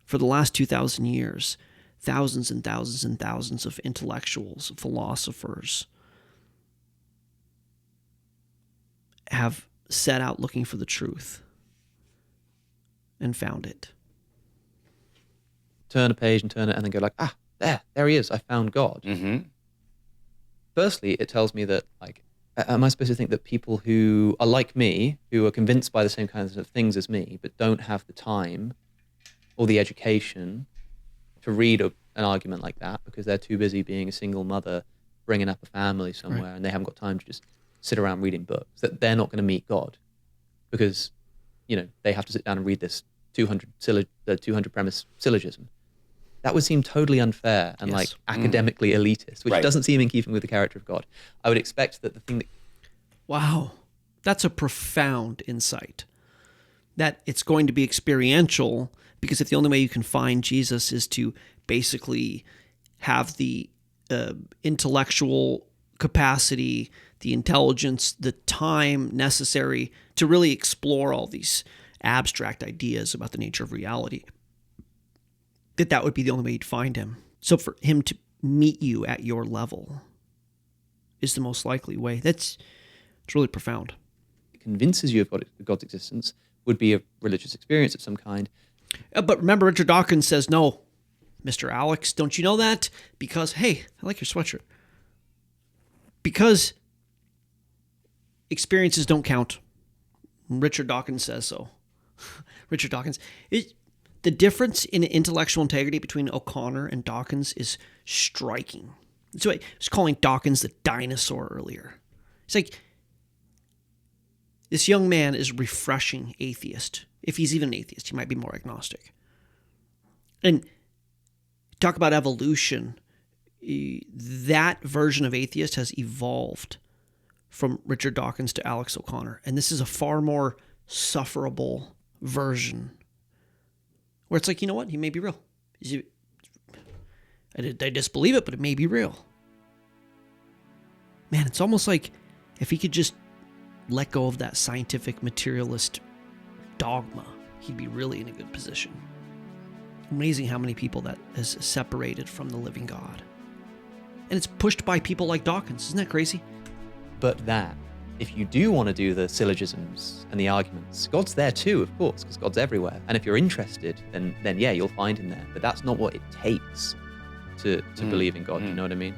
For the last 2,000 years, thousands and thousands and thousands of intellectuals, philosophers have set out looking for the truth and found it. Turn a page and turn it and then go like, there he is, I found God. Mm-hmm. Firstly, it tells me that am I supposed to think that people who are like me, who are convinced by the same kinds of things as me, but don't have the time or the education to read an argument like that because they're too busy being a single mother, bringing up a family somewhere, and they haven't got time to just sit around reading books, that they're not going to meet God because, they have to sit down and read this 200 premise syllogism. That would seem totally unfair and academically elitist, which doesn't seem in keeping with the character of God. I would expect that the thing that... Wow, that's a profound insight. That it's going to be experiential, because if the only way you can find Jesus is to basically have the intellectual capacity, the intelligence, the time necessary to really explore all these abstract ideas about the nature of reality, that would be the only way you'd find him. So for him to meet you at your level is the most likely way. It's really profound. It convinces you of God's existence would be a religious experience of some kind. But remember, Richard Dawkins says, no, Mr. Alex, don't you know that? Because, hey, I like your sweatshirt. Because experiences don't count. Richard Dawkins says so. Richard Dawkins. The difference in intellectual integrity between O'Connor and Dawkins is striking. So I was calling Dawkins the dinosaur earlier. It's like, this young man is refreshing atheist. If he's even an atheist, he might be more agnostic. And talk about evolution. That version of atheist has evolved from Richard Dawkins to Alex O'Connor. And this is a far more sufferable version where it's like, you know what? He may be real. I disbelieve it, but it may be real. Man, it's almost like if he could just let go of that scientific materialist dogma, he'd be really in a good position. Amazing how many people that is separated from the living God. And it's pushed by people like Dawkins. Isn't that crazy? But that, if you do want to do the syllogisms and the arguments, God's there too, of course, because God's everywhere. And if you're interested, then yeah, you'll find him there. But that's not what it takes to believe in God, you know what I mean?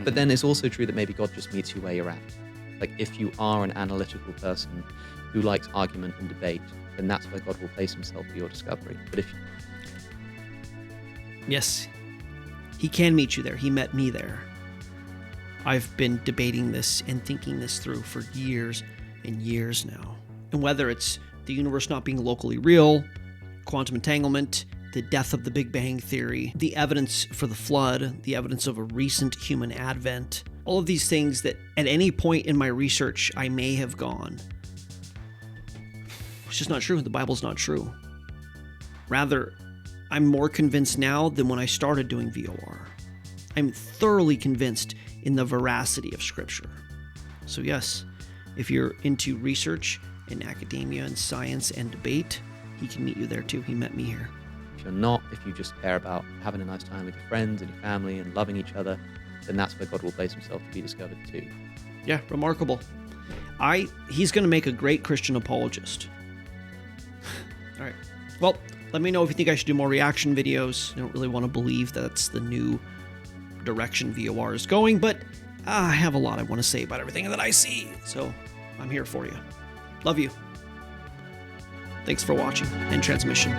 But then it's also true that maybe God just meets you where you're at. Like if you are an analytical person who likes argument and debate, then that's where God will place himself for your discovery. But if... Yes, he can meet you there. He met me there. I've been debating this and thinking this through for years and years now. And whether it's the universe not being locally real, quantum entanglement, the death of the Big Bang Theory, the evidence for the flood, the evidence of a recent human advent, all of these things that at any point in my research I may have gone, it's just not true. The Bible's not true. Rather, I'm more convinced now than when I started doing VOR. I'm thoroughly convinced in the veracity of Scripture. So yes, if you're into research and academia and science and debate, he can meet you there too. He met me here. If you're not, if you just care about having a nice time with your friends and your family and loving each other, then that's where God will place himself to be discovered too. Yeah, remarkable. He's going to make a great Christian apologist. All right. Well, let me know if you think I should do more reaction videos. I don't really want to believe that's the new direction VOR is going, but I have a lot I want to say about everything that I see, so I'm here for you. Love you. Thanks for watching and transmission.